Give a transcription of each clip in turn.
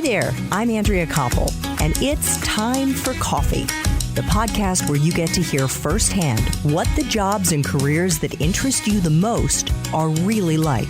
Hi there, I'm Andrea Koppel, and it's time for coffee, the podcast where you get to hear firsthand what the jobs and careers that interest you the most are really like.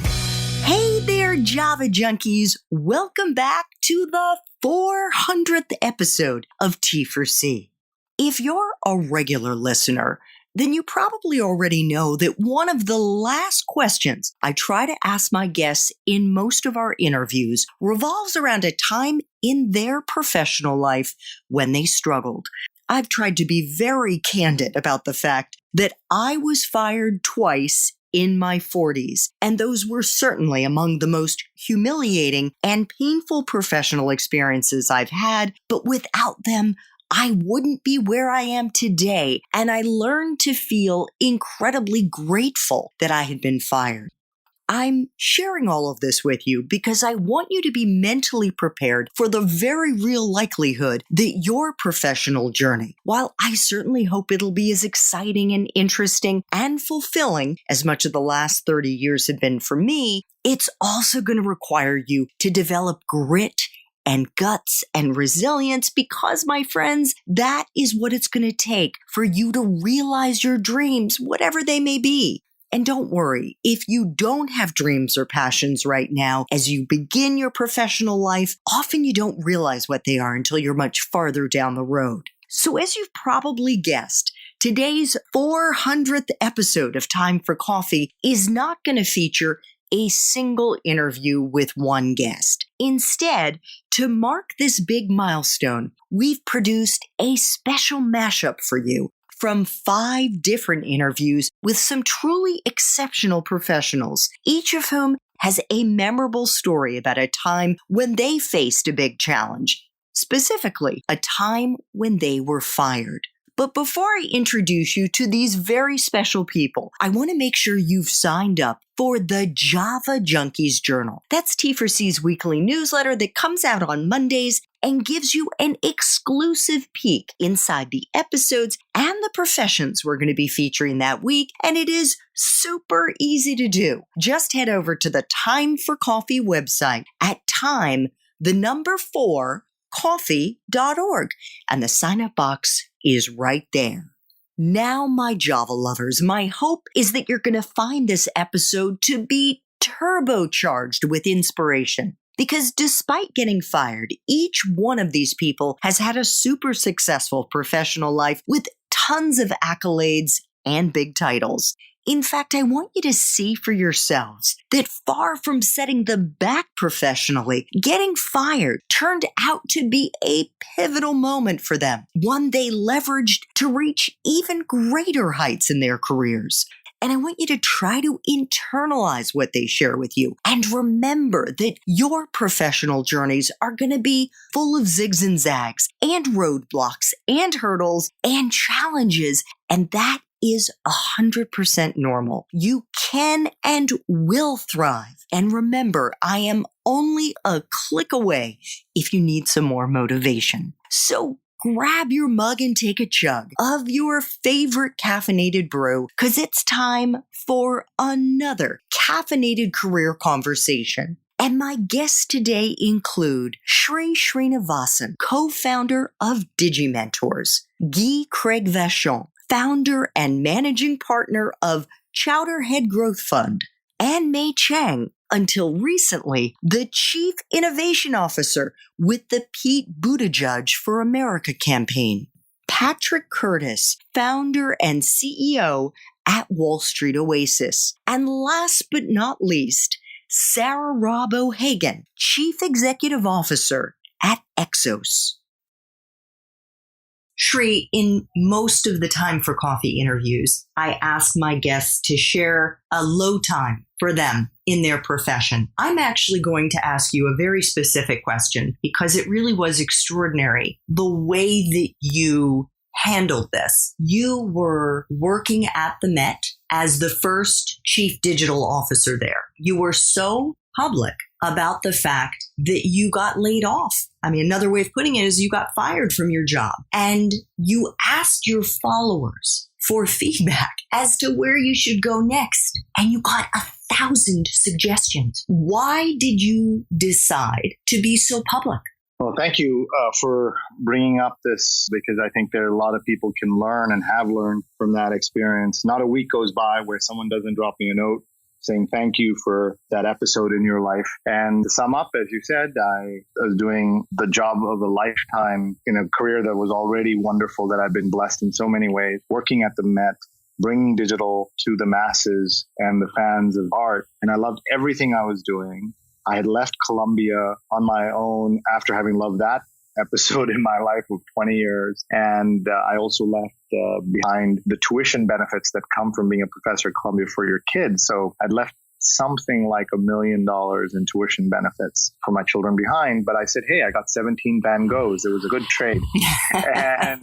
Hey there, Java junkies. Welcome back to the 400th episode of T4C. If you're a regular listener, then you probably already know that one of the last questions I try to ask my guests in most of our interviews revolves around a time in their professional life when they struggled. I've tried to be very candid about the fact that I was fired twice in my 40s, and those were certainly among the most humiliating and painful professional experiences I've had, but without them, I wouldn't be where I am today, and I learned to feel incredibly grateful that I had been fired. I'm sharing all of this with you because I want you to be mentally prepared for the very real likelihood that your professional journey, while I certainly hope it'll be as exciting and interesting and fulfilling as much of the last 30 years have been for me, it's also going to require you to develop grit and guts and resilience because, my friends, that is what it's going to take for you to realize your dreams, whatever they may be. And don't worry, if you don't have dreams or passions right now, as you begin your professional life, often you don't realize what they are until you're much farther down the road. So as you've probably guessed, today's 400th episode of Time for Coffee is not going to feature a single interview with one guest. Instead, to mark this big milestone, we've produced a special mashup for you from 5 different interviews with some truly exceptional professionals, each of whom has a memorable story about a time when they faced a big challenge, specifically a time when they were fired. But before I introduce you to these very special people, I want to make sure you've signed up for the Java Junkies Journal. That's T4C's weekly newsletter that comes out on Mondays and gives you an exclusive peek inside the episodes and the professions we're going to be featuring that week, and it is super easy to do. Just head over to the Time for Coffee website at time4coffee.org, and the sign-up box is right there. Now, my Java lovers, my hope is that you're going to find this episode to be turbocharged with inspiration. Because despite getting fired, each one of these people has had a super successful professional life with tons of accolades and big titles. In fact, I want you to see for yourselves that far from setting them back professionally, getting fired turned out to be a pivotal moment for them, one they leveraged to reach even greater heights in their careers. And I want you to try to internalize what they share with you. And remember that your professional journeys are going to be full of zigs and zags and roadblocks and hurdles and challenges. And that is 100% normal. You can and will thrive. And remember, I am only a click away if you need some more motivation. So grab your mug and take a chug of your favorite caffeinated brew, because it's time for another caffeinated career conversation. And my guests today include Sri Srinivasan, co-founder of DigiMentors, Guy Craig Vachon, founder and managing partner of Chowderhead Growth Fund, and Mei Chang, until recently, the Chief Innovation Officer with the Pete Buttigieg for America campaign. Patrick Curtis, founder and CEO at Wall Street Oasis. And last but not least, Sarah Robb O'Hagan, Chief Executive Officer at Exos. Sri, in most of the Time for Coffee interviews, I ask my guests to share a low time for them in their profession. I'm actually going to ask you a very specific question because it really was extraordinary the way that you handled this. You were working at the Met as the first chief digital officer there. You were so public about the fact that you got laid off. I mean, another way of putting it is you got fired from your job, and you asked your followers for feedback as to where you should go next. And you got 1,000 suggestions. Why did you decide to be so public Well, thank you for bringing up this, because I think there are a lot of people can learn and have learned from that experience. Not a week goes by where someone doesn't drop me a note saying thank you for that episode in your life. And to sum up, as you said, I was doing the job of a lifetime in a career that was already wonderful, that I've been blessed in so many ways, working at the Met, bringing digital to the masses and the fans of art. And I loved everything I was doing. I had left Columbia on my own after having loved that episode in my life of 20 years. And I also left behind the tuition benefits that come from being a professor at Columbia for your kids. So I'd left something like $1 million in tuition benefits for my children behind. But I said, hey, I got 17 Van Goghs. It was a good trade. and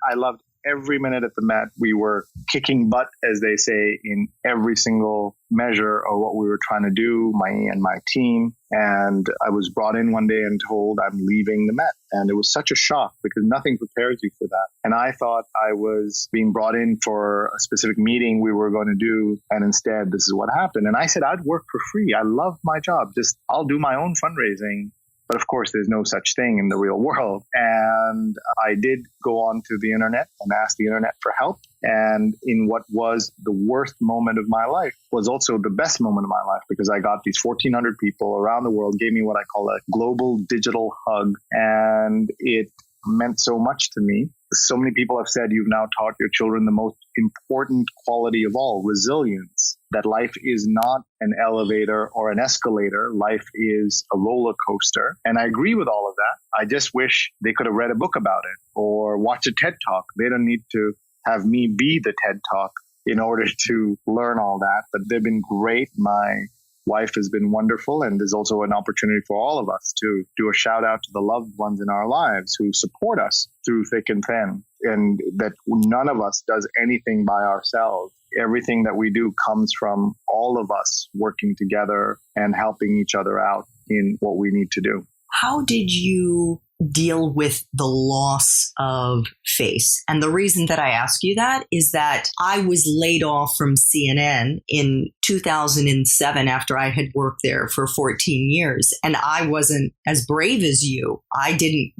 I loved every minute at the Met. We were kicking butt, as they say, in every single measure of what we were trying to do, me and my team. And I was brought in one day and told I'm leaving the Met. And it was such a shock because nothing prepares you for that. And I thought I was being brought in for a specific meeting we were going to do. And instead, this is what happened. And I said, I'd work for free. I love my job. I'll do my own fundraising. But of course, there's no such thing in the real world. And I did go onto the internet and ask the internet for help. And in what was the worst moment of my life was also the best moment of my life, because I got these 1,400 people around the world, gave me what I call a global digital hug. And it meant so much to me. So many people have said you've now taught your children the most important quality of all, resilience, that life is not an elevator or an escalator. Life is a roller coaster. And I agree with all of that. I just wish they could have read a book about it or watched a TED Talk. They don't need to have me be the TED Talk in order to learn all that. But they've been great. My wife has been wonderful. And there's also an opportunity for all of us to do a shout out to the loved ones in our lives who support us through thick and thin, and that none of us does anything by ourselves. Everything that we do comes from all of us working together and helping each other out in what we need to do. How did you deal with the loss of face? And the reason that I ask you that is that I was laid off from CNN in 2007 after I had worked there for 14 years. And I wasn't as brave as you. I didn't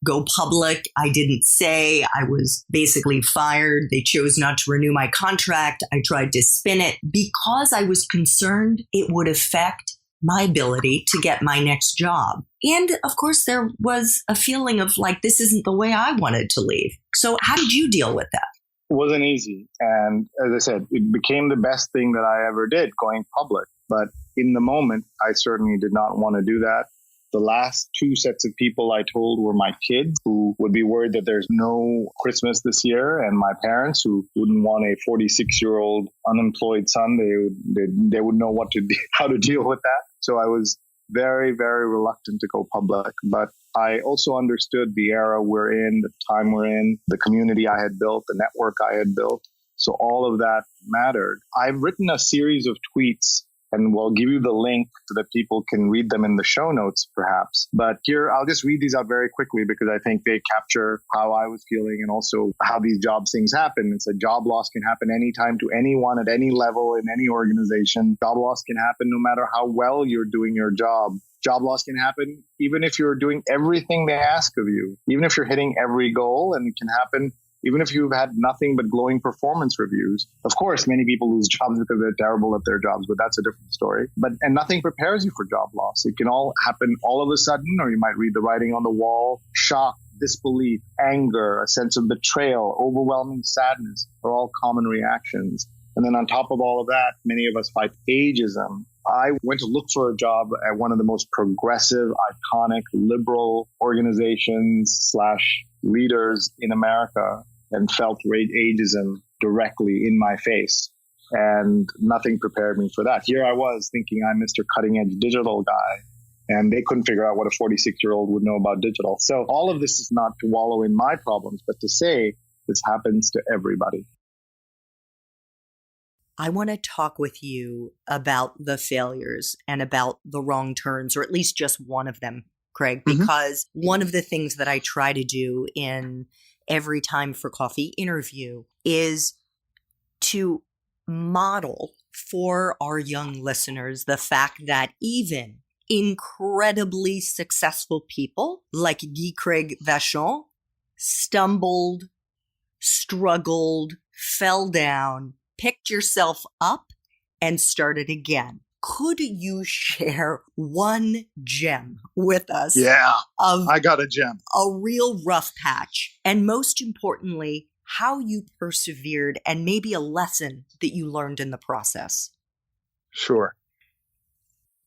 go public. I didn't say. I was basically fired. They chose not to renew my contract. I tried to spin it because I was concerned it would affect my ability to get my next job. And of course, there was a feeling of like, this isn't the way I wanted to leave. So how did you deal with that? It wasn't easy. And as I said, it became the best thing that I ever did, going public. But in the moment, I certainly did not want to do that. The last two sets of people I told were my kids, who would be worried that there's no Christmas this year, and my parents, who wouldn't want a 46-year-old unemployed son. They would know how to deal with that. So I was very, very reluctant to go public. But I also understood the era we're in, the time we're in, the community I had built, the network I had built. So all of that mattered. I've written a series of tweets, and we'll give you the link so that people can read them in the show notes, perhaps. But here, I'll just read these out very quickly because I think they capture how I was feeling and also how these job things happen. It's a job loss can happen anytime to anyone at any level in any organization. Job loss can happen no matter how well you're doing your job. Job loss can happen even if you're doing everything they ask of you, even if you're hitting every goal, and it can happen even if you've had nothing but glowing performance reviews. Of course, many people lose jobs because they're terrible at their jobs, but that's a different story. And nothing prepares you for job loss. It can all happen all of a sudden, or you might read the writing on the wall. Shock, disbelief, anger, a sense of betrayal, overwhelming sadness are all common reactions. And then on top of all of that, many of us fight ageism. I went to look for a job at one of the most progressive, iconic, liberal organizations / leaders in America, and felt ageism directly in my face. And nothing prepared me for that. Here I was thinking I'm Mr. Cutting Edge digital guy, and they couldn't figure out what a 46-year-old would know about digital. So all of this is not to wallow in my problems, but to say this happens to everybody. I want to talk with you about the failures and about the wrong turns, or at least just one of them, Craig, because one of the things that I try to do in every Time for Coffee interview is to model for our young listeners the fact that even incredibly successful people like Guy Craig Vachon stumbled, struggled, fell down, picked yourself up, and started again. Could you share one gem with us? Yeah, of I got a gem. A real rough patch. And most importantly, how you persevered and maybe a lesson that you learned in the process. Sure.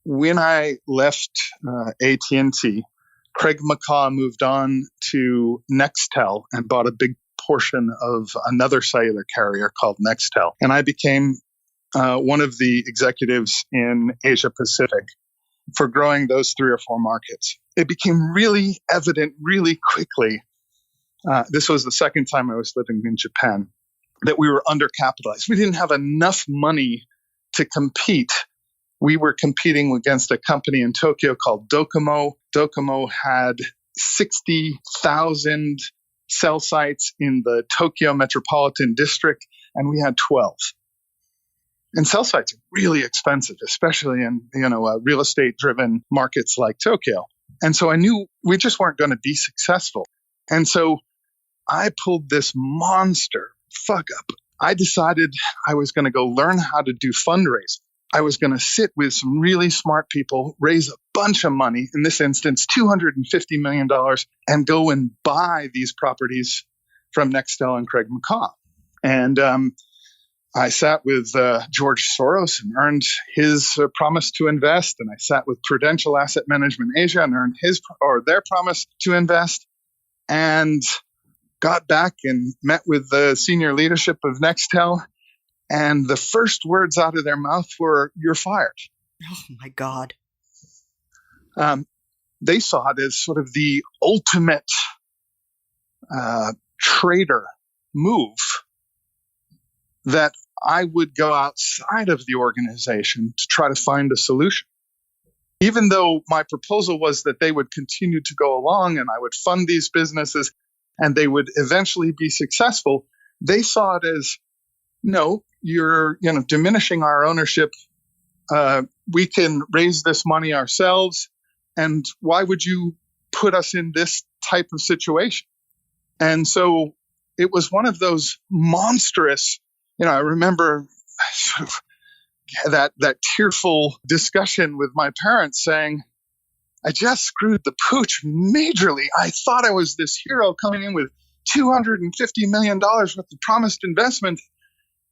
When I left AT&T, Craig McCaw moved on to Nextel and bought a big portion of another cellular carrier called Nextel. And I became one of the executives in Asia Pacific for growing those 3 or 4 markets. It became really evident really quickly. This was the second time I was living in Japan, that we were undercapitalized. We didn't have enough money to compete. We were competing against a company in Tokyo called Docomo. Docomo had 60,000 cell sites in the Tokyo metropolitan district, and we had 12. And cell sites are really expensive, especially in real estate driven markets like Tokyo. And so I knew we just weren't going to be successful. And so I pulled this monster fuck up. I decided I was going to go learn how to do fundraising. I was going to sit with some really smart people, raise a bunch of money, in this instance, $250 million, and go and buy these properties from Nextel and Craig McCaw. And I sat with George Soros and earned his promise to invest. And I sat with Prudential Asset Management Asia and earned their promise to invest. And got back and met with the senior leadership of Nextel. And the first words out of their mouth were, "You're fired." Oh, my God. They saw it as sort of the ultimate traitor move, that I would go outside of the organization to try to find a solution. Even though my proposal was that they would continue to go along and I would fund these businesses and they would eventually be successful, they saw it as, no, you're diminishing our ownership. We can raise this money ourselves. And why would you put us in this type of situation? And so it was one of those monstrous, I remember sort of that tearful discussion with my parents saying, I just screwed the pooch majorly. I thought I was this hero coming in with $250 million worth of promised investment.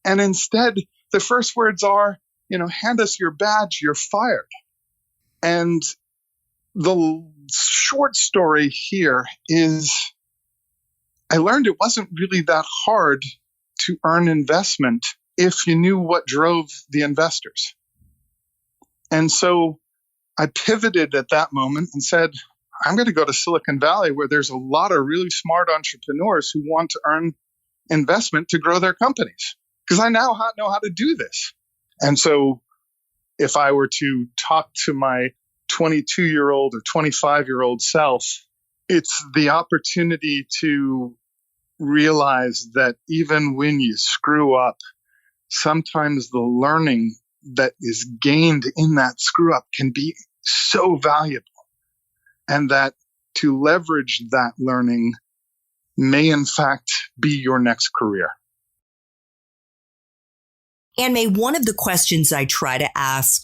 And instead, the first words are, hand us your badge, you're fired. And the short story here is I learned it wasn't really that hard to earn investment if you knew what drove the investors. And so I pivoted at that moment and said, I'm going to go to Silicon Valley, where there's a lot of really smart entrepreneurs who want to earn investment to grow their companies, because I now know how to do this. And so if I were to talk to my 22-year-old or 25-year-old self, it's the opportunity to realize that even when you screw up, sometimes the learning that is gained in that screw up can be so valuable, and that to leverage that learning may in fact be your next career. And May, one of the questions I try to ask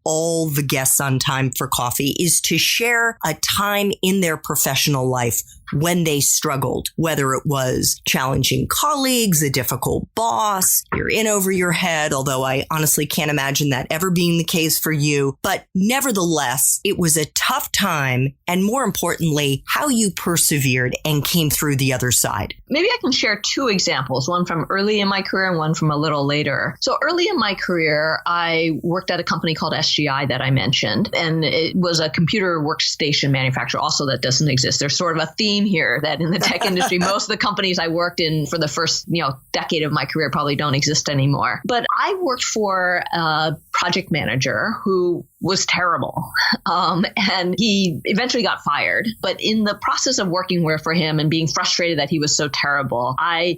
all the guests on Time for Coffee is to share a time in their professional life when they struggled, whether it was challenging colleagues, a difficult boss, you're in over your head, although I honestly can't imagine that ever being the case for you. But nevertheless, it was a tough time, and more importantly, how you persevered and came through the other side. Maybe I can share 2 examples, one from early in my career and one from a little later. So early in my career, I worked at a company called SGI that I mentioned, and it was a computer workstation manufacturer also that doesn't exist. There's sort of a theme theme here that in the tech industry, most of the companies I worked in for the first, decade of my career probably don't exist anymore. But I worked for a project manager who was terrible. And he eventually got fired. But in the process of working for him and being frustrated that he was so terrible, I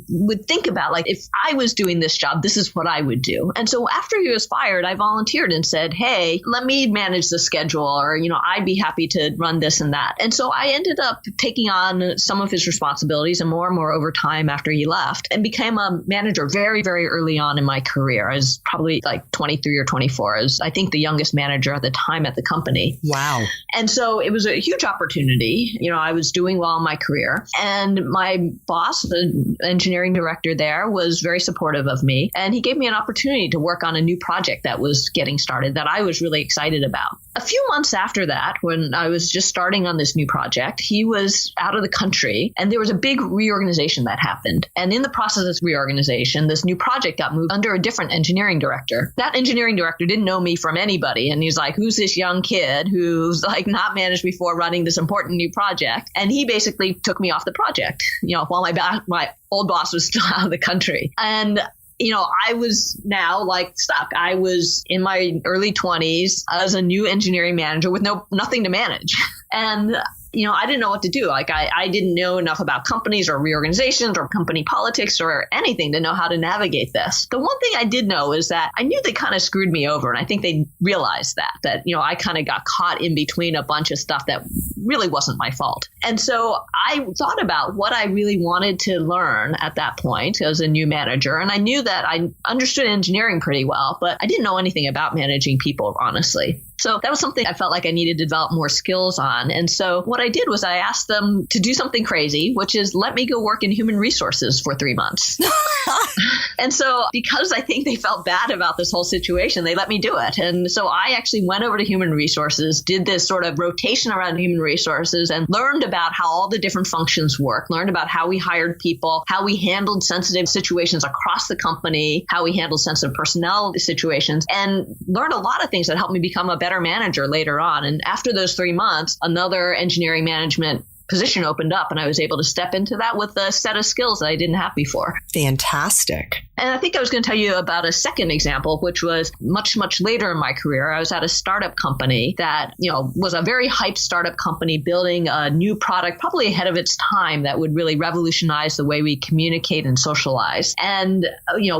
would think about, like, if I was doing this job, this is what I would do. And so after he was fired, I volunteered and said, hey, let me manage the schedule, or, I'd be happy to run this and that. And so I ended up taking on some of his responsibilities and more over time after he left, and became a manager very, very early on in my career. I was probably like 23 or 24. I was, I think, the youngest manager at the time at the company. Wow. And so it was a huge opportunity. I was doing well in my career, and my boss, the engineering director there, was very supportive of me. And he gave me an opportunity to work on a new project that was getting started that I was really excited about. A few months after that, when I was just starting on this new project, he was out of the country, and there was a big reorganization that happened. And in the process of this reorganization, this new project got moved under a different engineering director. That engineering director didn't know me from anybody. And he's like, who's this young kid who's like not managed before running this important new project? And he basically took me off the project, while my old boss was still out of the country. And I was now like stuck. I was in my early 20s as a new engineering manager with nothing to manage. And I didn't know what to do. Like I didn't know enough about companies or reorganizations or company politics or anything to know how to navigate this. The one thing I did know is that I knew they kind of screwed me over. And I think they realized that I kind of got caught in between a bunch of stuff that really wasn't my fault. And so I thought about what I really wanted to learn at that point as a new manager. And I knew that I understood engineering pretty well, but I didn't know anything about managing people, honestly. So that was something I felt like I needed to develop more skills on. And so what I did was I asked them to do something crazy, which is let me go work in human resources for 3 months. And so because I think they felt bad about this whole situation, they let me do it. And so I actually went over to human resources, did this sort of rotation around human resources, and learned about how all the different functions work, learned about how we hired people, how we handled sensitive situations across the company, how we handled sensitive personnel situations, and learned a lot of things that helped me become a better manager later on. And after those 3 months, another engineering management position opened up, and I was able to step into that with a set of skills that I didn't have before. Fantastic. And I think I was going to tell you about a second example, which was much, much later in my career. I was at a startup company that, was a very hyped startup company building a new product, probably ahead of its time, that would really revolutionize the way we communicate and socialize. And,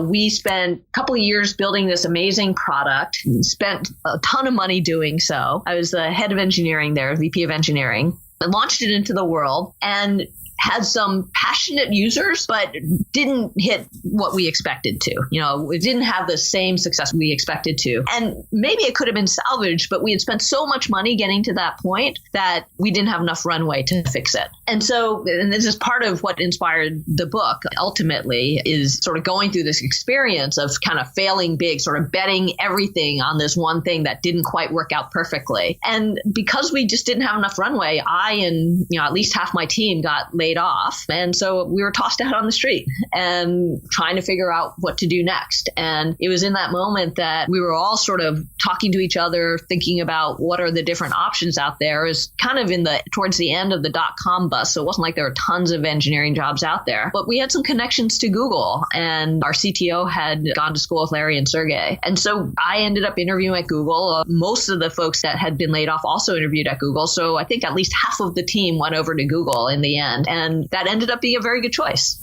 we spent a couple of years building this amazing product, spent a ton of money doing so. I was the head of engineering there, VP of engineering. I launched it into the world and had some passionate users, but didn't hit what we expected to. It didn't have the same success we expected to. And maybe it could have been salvaged, but we had spent so much money getting to that point that we didn't have enough runway to fix it. And so, and this is part of what inspired the book, ultimately, is sort of going through this experience of kind of failing big, sort of betting everything on this one thing that didn't quite work out perfectly. And because we just didn't have enough runway, I and at least half my team got laid off. And so we were tossed out on the street and trying to figure out what to do next. And it was in that moment that we were all sort of talking to each other, thinking about what are the different options out there. It was kind of towards the end of the .com bust. So it wasn't like there were tons of engineering jobs out there, but we had some connections to Google, and our CTO had gone to school with Larry and Sergey. And so I ended up interviewing at Google. Most of the folks that had been laid off also interviewed at Google. So I think at least half of the team went over to Google in the end. And that ended up being a very good choice.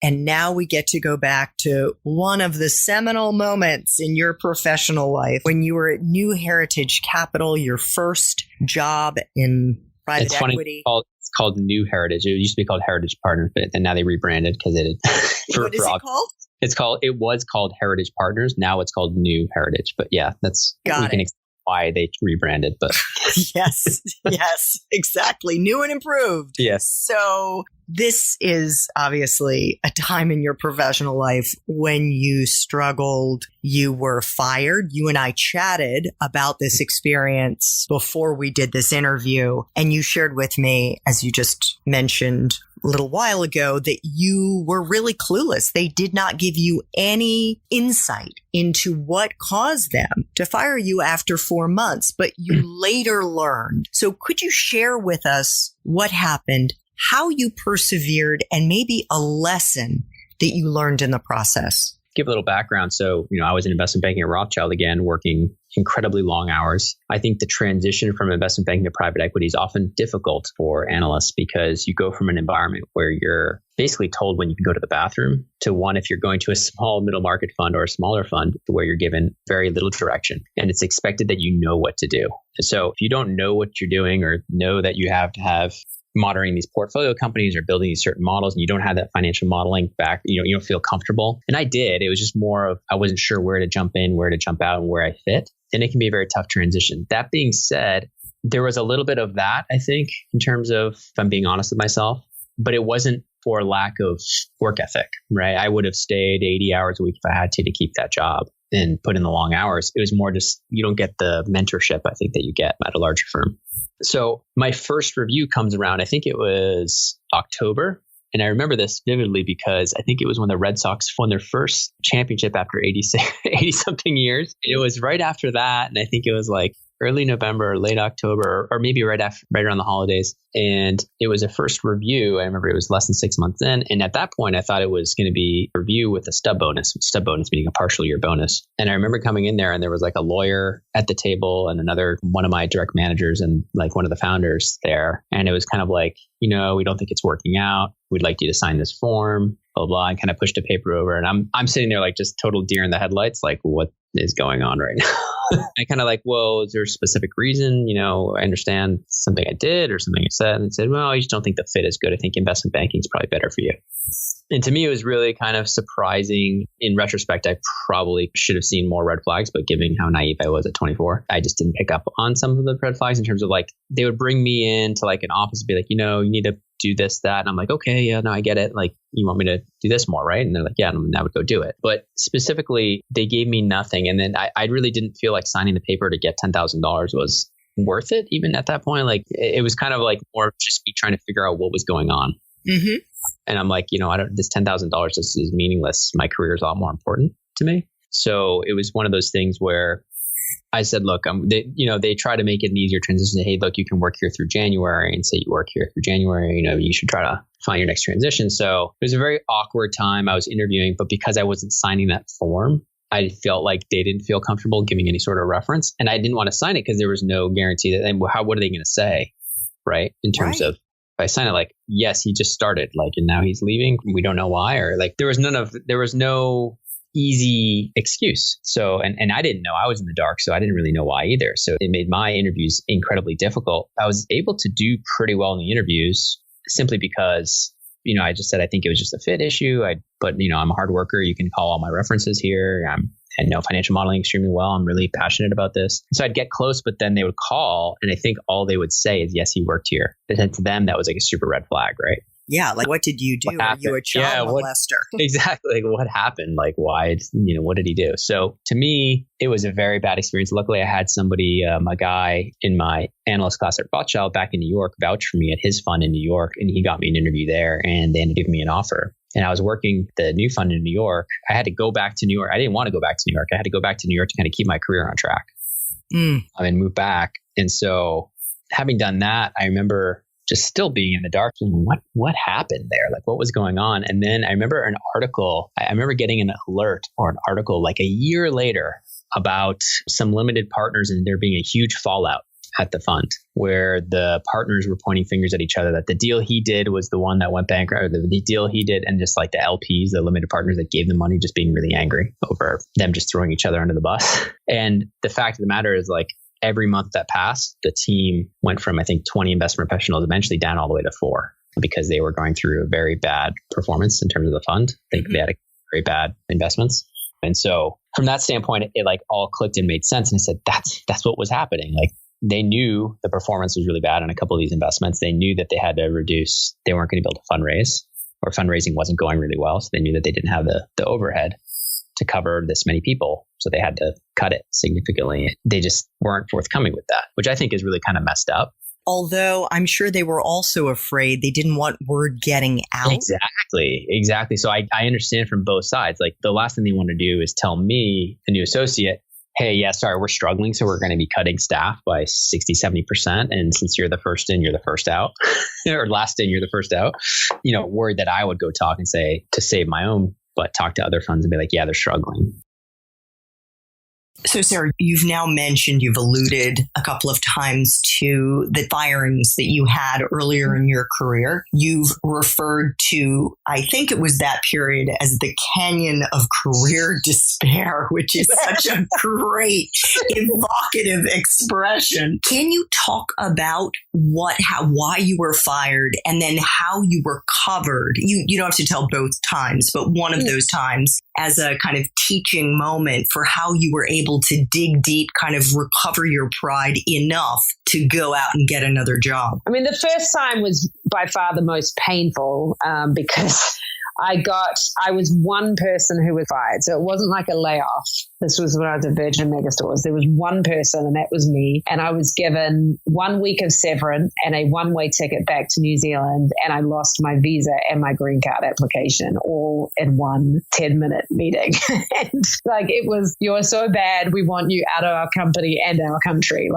And now we get to go back to one of the seminal moments in your professional life when you were at New Heritage Capital, your first job in private equity. It's called New Heritage. It used to be called Heritage Partners, but then now they rebranded because it. What is it called? It was called Heritage Partners. Now it's called New Heritage. But yeah, we can explain why they rebranded. But yes, exactly. New and improved. Yes. So This is obviously a time in your professional life when you struggled, you were fired. You and I chatted about this experience before we did this interview, and you shared with me, as you just mentioned a little while ago, that you were really clueless. They did not give you any insight into what caused them to fire you after 4 months, but you later learned. So could you share with us what happened, how you persevered, and maybe a lesson that you learned in the process? Give a little background. So, I was in investment banking at Rothschild again, working incredibly long hours. I think the transition from investment banking to private equity is often difficult for analysts because you go from an environment where you're basically told when you can go to the bathroom to one, if you're going to a small middle market fund or a smaller fund, where you're given very little direction and it's expected that you know what to do. So if you don't know what you're doing or know that you have to have monitoring these portfolio companies or building these certain models and you don't have that financial modeling back, you don't feel comfortable. And I did. It was just more of, I wasn't sure where to jump in, where to jump out, and where I fit. And it can be a very tough transition. That being said, there was a little bit of that, I think, in terms of, if I'm being honest with myself, but it wasn't for lack of work ethic, right? I would have stayed 80 hours a week if I had to keep that job and put in the long hours. It was more just, you don't get the mentorship, I think, that you get at a larger firm. So my first review comes around, I think it was October. And I remember this vividly because I think it was when the Red Sox won their first championship after 80 something years. It was right after that. And I think it was like early November, late October, or maybe right around the holidays. And it was a first review. I remember it was less than 6 months in. And at that point, I thought it was going to be a review with a stub bonus meaning a partial year bonus. And I remember coming in there and there was like a lawyer at the table and one of my direct managers and like one of the founders there. And it was kind of like, we don't think it's working out. We'd like you to sign this form, blah, blah, and kind of pushed a paper over. And I'm sitting there like just total deer in the headlights, like what is going on right now? I kind of like, well, is there a specific reason? I understand something I did or something I said. And they said, well, I just don't think the fit is good. I think investment banking is probably better for you. And to me, it was really kind of surprising. In retrospect, I probably should have seen more red flags, but given how naive I was at 24, I just didn't pick up on some of the red flags in terms of like, they would bring me into like an office and be like, you need to do this, that. And I'm like, okay, yeah, no, I get it. Like, you want me to do this more, right? And they're like, yeah, and I would go do it. But specifically, they gave me nothing. And then I really didn't feel like signing the paper to get $10,000 was worth it. Even at that point, like it was kind of like more just me trying to figure out what was going on. Mm-hmm. And I'm like, this $10,000 is meaningless. My career is a lot more important to me. So it was one of those things where I said, look, they try to make it an easier transition. Hey, look, you can work here through January, and say you work here through January, you should try to find your next transition. So it was a very awkward time. I was interviewing, but because I wasn't signing that form, I felt like they didn't feel comfortable giving any sort of reference. And I didn't want to sign it because there was no guarantee that, what are they going to say? Right. In terms of, if I sign it like, yes, he just started, like, and now he's leaving. We don't know why, or like, there was no easy excuse. So, and I didn't know. I was in the dark, so I didn't really know why either. So it made my interviews incredibly difficult. I was able to do pretty well in the interviews simply because, I just said, I think it was just a fit issue. But I'm a hard worker. You can call all my references here. I know financial modeling extremely well. I'm really passionate about this. So I'd get close, but then they would call, and I think all they would say is, yes, he worked here. But then to them, that was like a super red flag, right? Yeah, like, what did you do? Are you a child molester? Exactly. Like, what happened? Like, why, what did he do? So to me, it was a very bad experience. Luckily, I had somebody, a guy in my analyst class at Rothschild back in New York, vouch for me at his fund in New York. And he got me an interview there, and they ended up giving me an offer. And I was working the new fund in New York. I had to go back to New York. I didn't want to go back to New York. I had to go back to New York to kind of keep my career on track. Move back. And so having done that, I remember just still being in the dark. What happened there? Like, what was going on? And then I remember an article, I remember getting an alert or an article like a year later about some limited partners and there being a huge fallout at the fund where the partners were pointing fingers at each other, that the deal he did was the one that went bankrupt, or the deal he did, and just like the LPs, the limited partners that gave them money, just being really angry over them just throwing each other under the bus. And the fact of the matter is, like, every month that passed, the team went from, I think, 20 investment professionals eventually down all the way to 4 because they were going through a very bad performance in terms of the fund. I think they had very bad investments. And so from that standpoint, it like all clicked and made sense. And I said, that's what was happening. Like, they knew the performance was really bad on a couple of these investments. They knew that they had to reduce, they weren't going to be able to fundraise, or fundraising wasn't going really well. So they knew that they didn't have the overhead to cover this many people. So they had to cut it significantly. They just weren't forthcoming with that, which I think is really kind of messed up. Although I'm sure they were also afraid they didn't want word getting out. Exactly. So I understand from both sides. Like the last thing they want to do is tell me, the new associate, hey, yeah, sorry, we're struggling. So we're going to be cutting staff by 60, 70%. And since you're the first in, you're the first out, or last in, you're the first out, worried that I would go talk and say to save my own, but talk to other funds and be like, yeah, they're struggling. So, Sarah, you've now mentioned, you've alluded a couple of times to the firings that you had earlier in your career. You've referred to, I think it was that period, as the canyon of career despair, which is such a great, evocative expression. Can you talk about why you were fired and then how you were covered? You don't have to tell both times, but one of those times as a kind of teaching moment for how you were able to dig deep, kind of recover your pride enough to go out and get another job? I mean, the first time was by far the most painful because I was one person who was fired. So it wasn't like a layoff. This was when I was at Virgin Megastores. There was one person and that was me. And I was given 1 week of severance and a one-way ticket back to New Zealand. And I lost my visa and my green card application all in one 10-minute meeting. And it was, you're so bad. We want you out of our company and our country.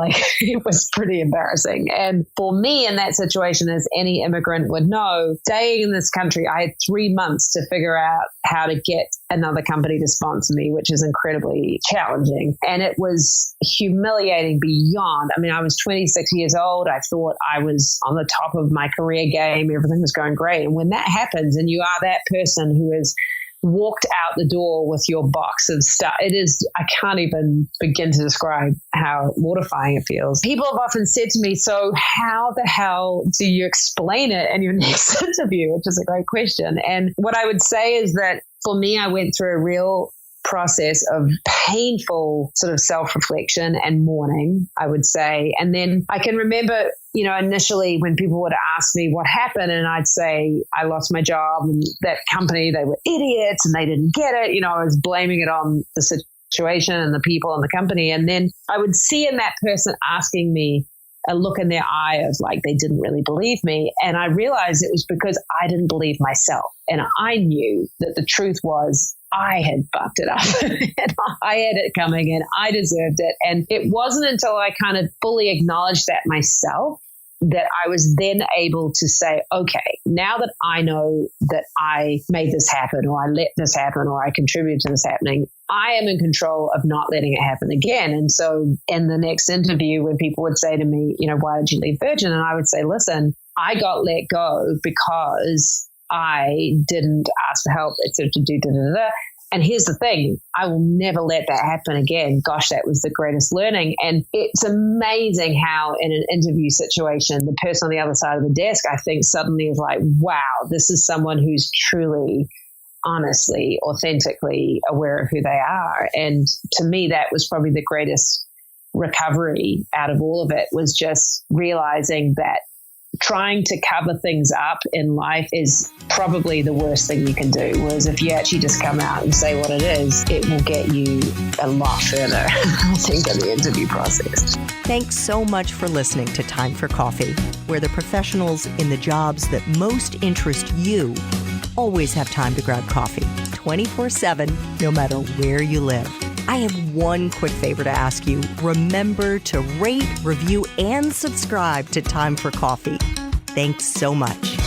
It was pretty embarrassing. And for me in that situation, as any immigrant would know, staying in this country, I had 3 months to figure out how to get another company to sponsor me, which is incredibly challenging. And it was humiliating beyond. I mean, I was 26 years old. I thought I was on the top of my career game. Everything was going great. And when that happens and you are that person who has walked out the door with your box of stuff, I can't even begin to describe how mortifying it feels. People have often said to me, so how the hell do you explain it in your next interview? Which is a great question. And what I would say is that for me, I went through a real process of painful sort of self-reflection and mourning, I would say. And then I can remember, initially when people would ask me what happened and I'd say I lost my job and that company, they were idiots and they didn't get it. I was blaming it on the situation and the people and the company. And then I would see in that person asking me a look in their eye of they didn't really believe me. And I realized it was because I didn't believe myself. And I knew that the truth was I had fucked it up and I had it coming and I deserved it. And it wasn't until I kind of fully acknowledged that myself that I was then able to say, okay, now that I know that I made this happen or I let this happen or I contributed to this happening, I am in control of not letting it happen again. And so in the next interview, when people would say to me, why did you leave Virgin? And I would say, listen, I got let go because I didn't ask for help, etc. And here's the thing, I will never let that happen again. Gosh, that was the greatest learning. And it's amazing how in an interview situation, the person on the other side of the desk, I think suddenly is like, wow, this is someone who's truly, honestly, authentically aware of who they are. And to me, that was probably the greatest recovery out of all of it, was just realizing that trying to cover things up in life is probably the worst thing you can do. Whereas if you actually just come out and say what it is, it will get you a lot further, I think, in the interview process. Thanks so much for listening to Time for Coffee, where the professionals in the jobs that most interest you always have time to grab coffee 24/7, no matter where you live. I have one quick favor to ask you. Remember to rate, review, and subscribe to Time for Coffee. Thanks so much.